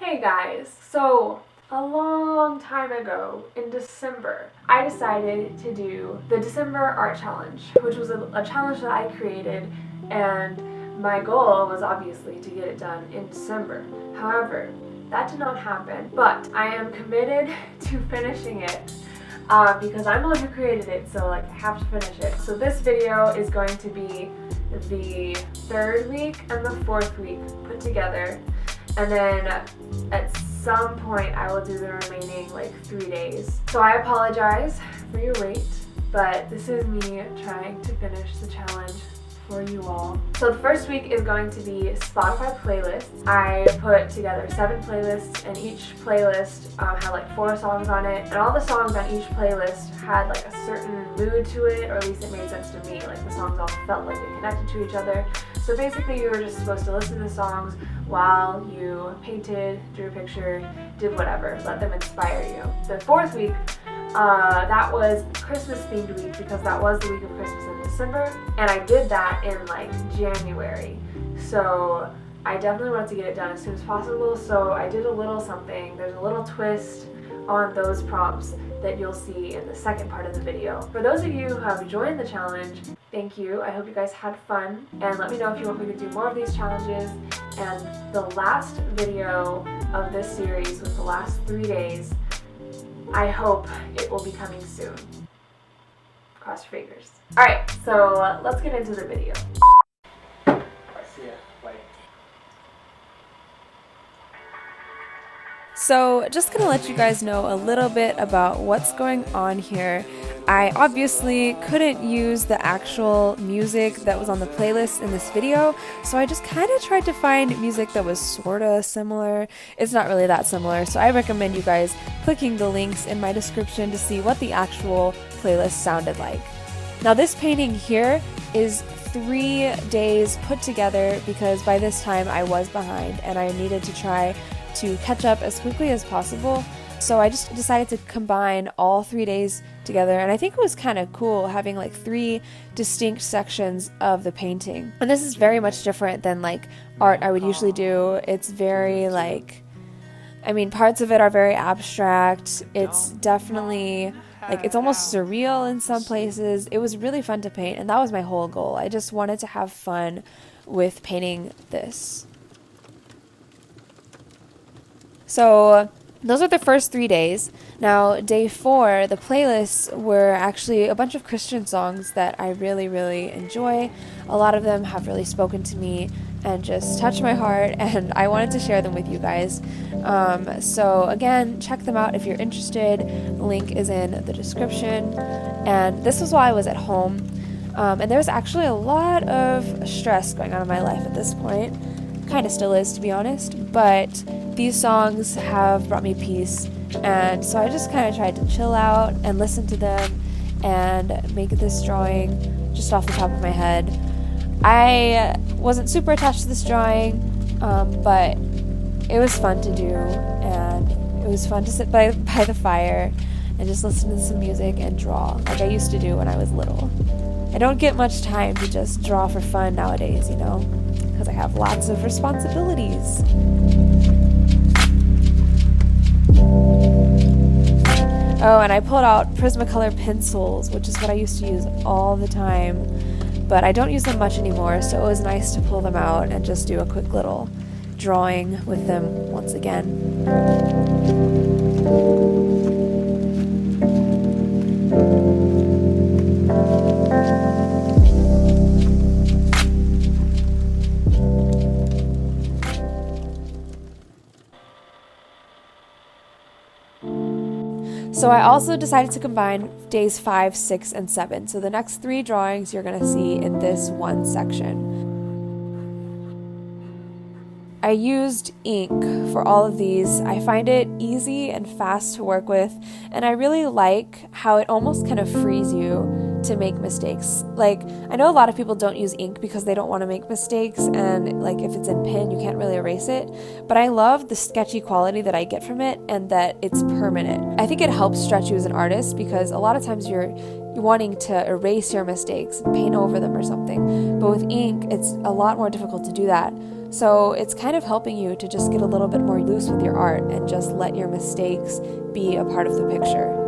Hey guys, so a long time ago in December, I decided to do the December Art Challenge, which was a challenge that I created, and my goal was obviously to get it done in December. However, that did not happen, but I am committed to finishing it because I'm the one who created it, so I have to finish it. So this video is going to be the third week and the fourth week put together. And then at some point I will do the remaining 3 days. So I apologize for your wait, but this is me trying to finish the challenge for you all. So the first week is going to be Spotify playlists. I put together 7 playlists, and each playlist had 4 songs on it, and all the songs on each playlist had a certain mood to it, or at least it made sense to me. The songs all felt like they connected to each other. So basically you were just supposed to listen to the songs while you painted, drew a picture, did whatever, let them inspire you. The fourth week, that was Christmas themed week because that was the week of Christmas in December, and I did that in January. So I definitely wanted to get it done as soon as possible, so I did a little something. There's a little twist on those prompts that you'll see in the second part of the video. For those of you who have joined the challenge, thank you. I hope you guys had fun, and let me know if you want me to do more of these challenges. And the last video of this series with the last 3 days, I hope it will be coming soon. Cross your fingers. Alright, so let's get into the video. I see it. Wait. So just gonna let you guys know a little bit about what's going on here. I obviously couldn't use the actual music that was on the playlist in this video, so I just kind of tried to find music that was sorta similar. It's not really that similar, so I recommend you guys clicking the links in my description to see what the actual playlist sounded like. Now this painting here is 3 days put together because by this time I was behind and I needed to try to catch up as quickly as possible. So I just decided to combine all 3 days together, and I think it was kind of cool having 3 distinct sections of the painting. And this is very much different than art I would usually do. It's very parts of it are very abstract. It's definitely it's almost surreal in some places. It was really fun to paint, and that was my whole goal. I just wanted to have fun with painting this. So those are the first 3 days. Now, day 4, the playlists were actually a bunch of Christian songs that I really, really enjoy. A lot of them have really spoken to me and just touched my heart, and I wanted to share them with you guys. So again, check them out if you're interested. The link is in the description. And this was while I was at home. And there was actually a lot of stress going on in my life at this point. Kind of still is, to be honest, but these songs have brought me peace, and so I just kind of tried to chill out and listen to them and make this drawing just off the top of my head. I wasn't super attached to this drawing, but it was fun to do, and it was fun to sit by the fire and just listen to some music and draw like I used to do when I was little. I don't get much time to just draw for fun nowadays, because I have lots of responsibilities. Oh, and I pulled out Prismacolor pencils, which is what I used to use all the time, but I don't use them much anymore, so it was nice to pull them out and just do a quick little drawing with them once again. So I also decided to combine days 5, 6, and 7. So the next 3 drawings you're going to see in this one section. I used ink for all of these. I find it easy and fast to work with, and I really like how it almost kind of frees you to make mistakes. I know a lot of people don't use ink because they don't want to make mistakes, and if it's in pen you can't really erase it, but I love the sketchy quality that I get from it and that it's permanent. I think it helps stretch you as an artist because a lot of times you're wanting to erase your mistakes and paint over them or something. But with ink, it's a lot more difficult to do that. So it's kind of helping you to just get a little bit more loose with your art and just let your mistakes be a part of the picture.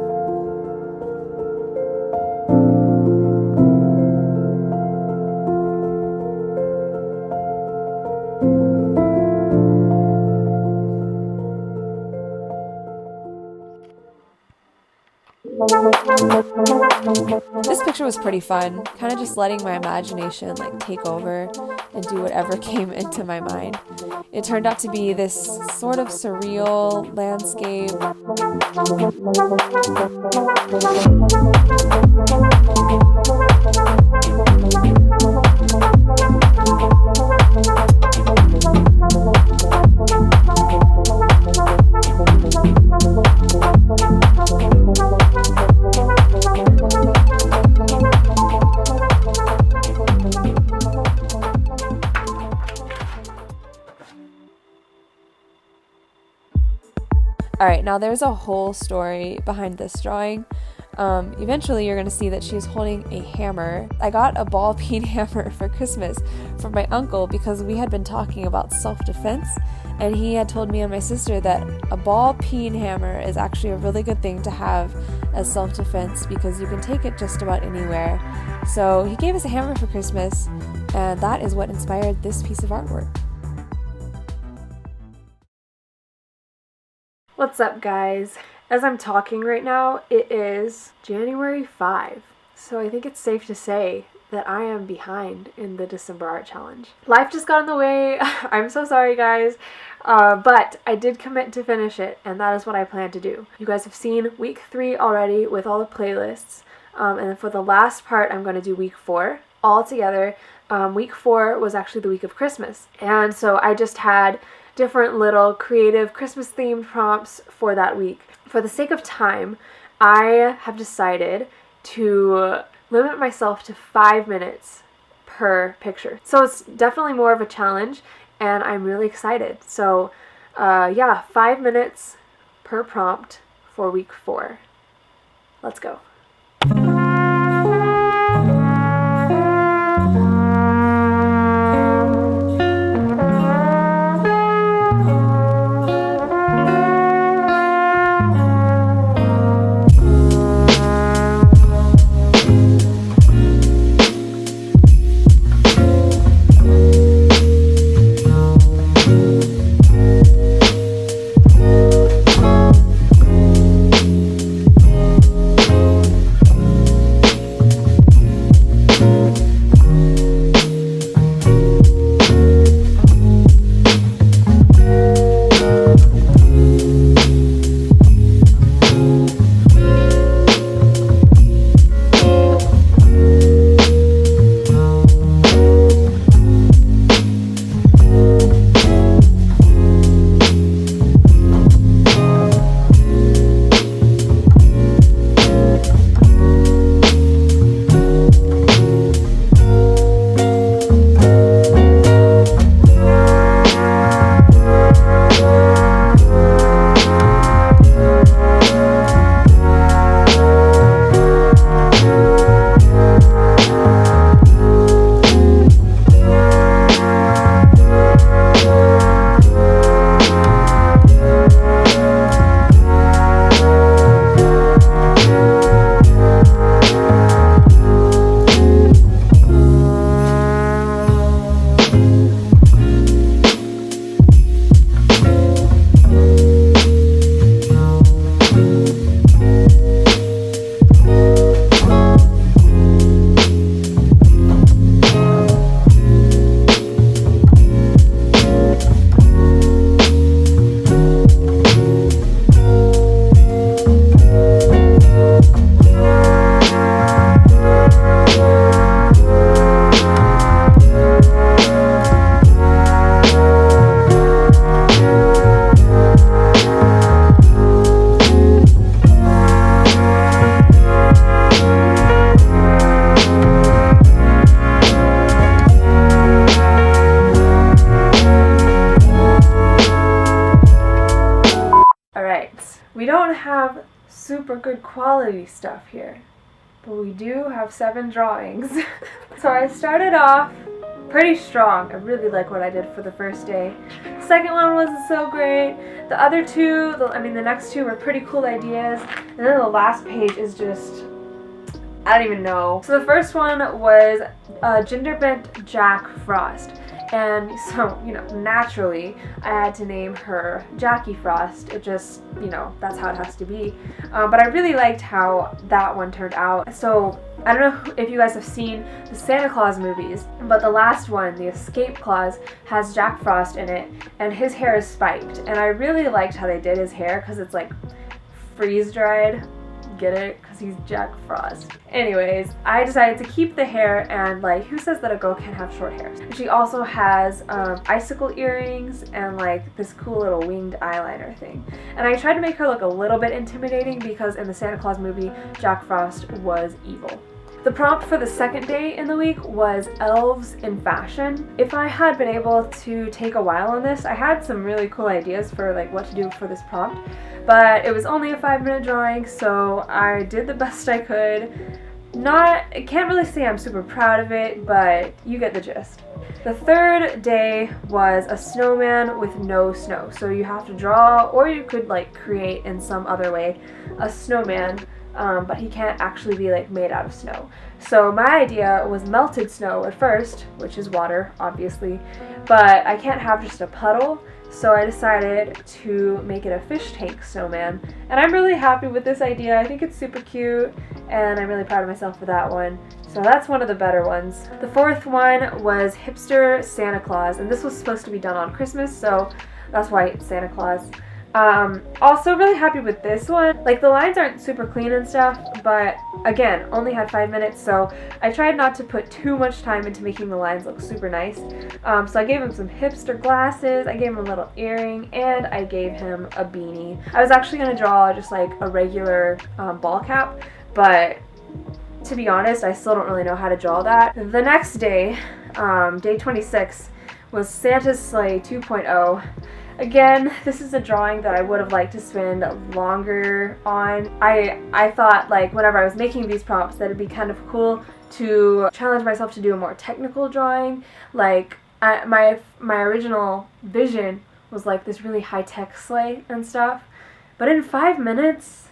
This picture was pretty fun, kind of just letting my imagination take over and do whatever came into my mind. It turned out to be this sort of surreal landscape. Alright, now there's a whole story behind this drawing. Eventually you're going to see that she's holding a hammer. I got a ball peen hammer for Christmas from my uncle because we had been talking about self-defense, and he had told me and my sister that a ball peen hammer is actually a really good thing to have as self-defense because you can take it just about anywhere. So he gave us a hammer for Christmas, and that is what inspired this piece of artwork. What's up, guys? As I'm talking right now, it is January 5, so I think it's safe to say that I am behind in the December Art Challenge. Life just got in the way. I'm so sorry, guys, but I did commit to finish it, and that is what I plan to do. You guys have seen week 3 already with all the playlists, and then for the last part, I'm going to do week 4 all together. Week 4 was actually the week of Christmas, and so I just had different little creative Christmas themed prompts for that week. For the sake of time, I have decided to limit myself to 5 minutes per picture. So it's definitely more of a challenge, and I'm really excited. So yeah, 5 minutes per prompt for week 4. Let's go. We don't have super good quality stuff here, but we do have 7 drawings. So I started off pretty strong. I really like what I did for the first day. The second one wasn't so great. The other two, the next two were pretty cool ideas. And then the last page is just, I don't even know. So the first one was Gingerbread Jack Frost. And so, naturally, I had to name her Jackie Frost. It just, that's how it has to be. But I really liked how that one turned out. So, I don't know if you guys have seen the Santa Claus movies, but the last one, the Escape Claus, has Jack Frost in it, and his hair is spiked. And I really liked how they did his hair, because it's like freeze-dried. Get it? Because he's Jack Frost. Anyways, I decided to keep the hair, and like, who says that a girl can't have short hair? She also has icicle earrings and like this cool little winged eyeliner thing. And I tried to make her look a little bit intimidating because in the Santa Claus movie, Jack Frost was evil. The prompt for the second day in the week was elves in fashion. If I had been able to take a while on this, I had some really cool ideas for like what to do for this prompt, but it was only a 5-minute drawing, so I did the best I could. I can't really say I'm super proud of it, but you get the gist. The third day was a snowman with no snow. So you have to draw, or you could like create in some other way a snowman, but he can't actually be like made out of snow. So my idea was melted snow at first, which is water, obviously, but I can't have just a puddle. So I decided to make it a fish tank snowman, and I'm really happy with this idea. I think it's super cute, and I'm really proud of myself for that one. So that's one of the better ones. The fourth one was Hipster Santa Claus, and this was supposed to be done on Christmas, so that's why it's Santa Claus. Also really happy with this one. Like, the lines aren't super clean and stuff, but again, only had 5 minutes, so I tried not to put too much time into making the lines look super nice. So I gave him some hipster glasses, I gave him a little earring, and I gave him a beanie. I was actually going to draw just like a regular ball cap, but to be honest, I still don't really know how to draw that. The next day, day 26, was Santa's Sleigh 2.0. Again, this is a drawing that I would have liked to spend longer on. I thought, like, whenever I was making these prompts, that it'd be kind of cool to challenge myself to do a more technical drawing. Like, my original vision was like this really high-tech sleigh and stuff. But in 5 minutes,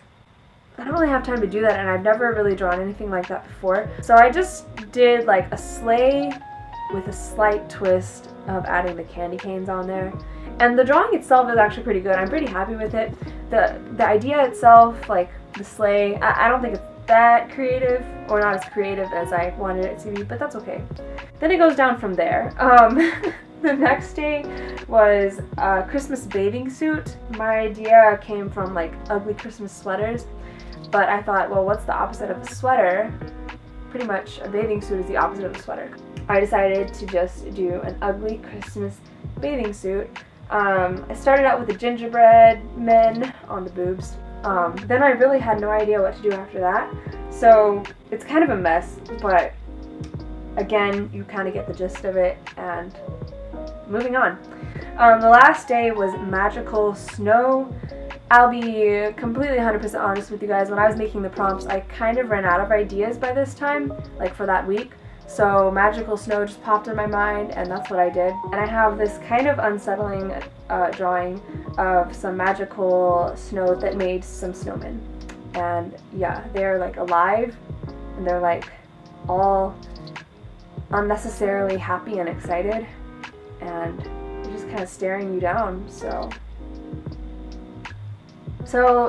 I don't really have time to do that, and I've never really drawn anything like that before. So I just did like a sleigh with a slight twist of adding the candy canes on there. And the drawing itself is actually pretty good. I'm pretty happy with it. The idea itself, like the sleigh, I don't think it's that creative, or not as creative as I wanted it to be, but that's okay. Then it goes down from there. The next day was a Christmas bathing suit. My idea came from like ugly Christmas sweaters, but I thought, well, what's the opposite of a sweater? Pretty much a bathing suit is the opposite of a sweater. I decided to just do an ugly Christmas bathing suit. I started out with the gingerbread men on the boobs. Then I really had no idea what to do after that. So it's kind of a mess, but again, you kind of get the gist of it, and moving on. The last day was magical snow. I'll be completely 100% honest with you guys. When I was making the prompts, I kind of ran out of ideas by this time, like for that week. So magical snow just popped in my mind, and that's what I did. And I have this kind of unsettling drawing of some magical snow that made some snowmen. And yeah, they're like alive, and they're like all unnecessarily happy and excited, and they're just kind of staring you down. So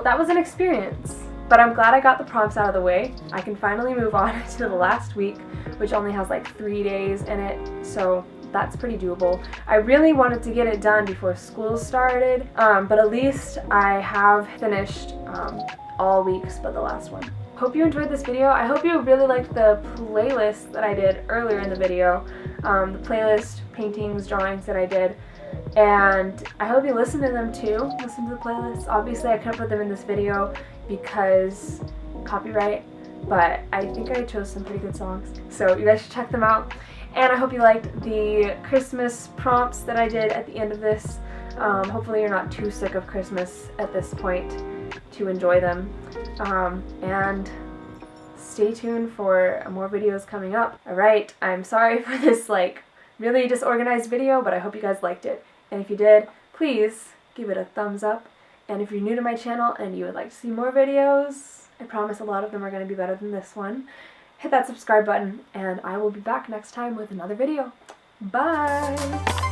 that was an experience. But I'm glad I got the prompts out of the way. I can finally move on to the last week, which only has like 3 days in it, so that's pretty doable. I really wanted to get it done before school started, but at least I have finished all weeks but the last one. Hope you enjoyed this video. I hope you really liked the playlist that I did earlier in the video, the playlist, paintings, drawings that I did. And I hope you listen to them too. Listen to the playlist. Obviously I couldn't put them in this video because copyright, but I think I chose some pretty good songs, so you guys should check them out. And I hope you liked the Christmas prompts that I did at the end of this. Hopefully you're not too sick of Christmas at this point to enjoy them. And stay tuned for more videos coming up. Alright, I'm sorry for this like really disorganized video, but I hope you guys liked it. And if you did, please give it a thumbs up. And if you're new to my channel and you would like to see more videos, I promise a lot of them are going to be better than this one, hit that subscribe button and I will be back next time with another video. Bye!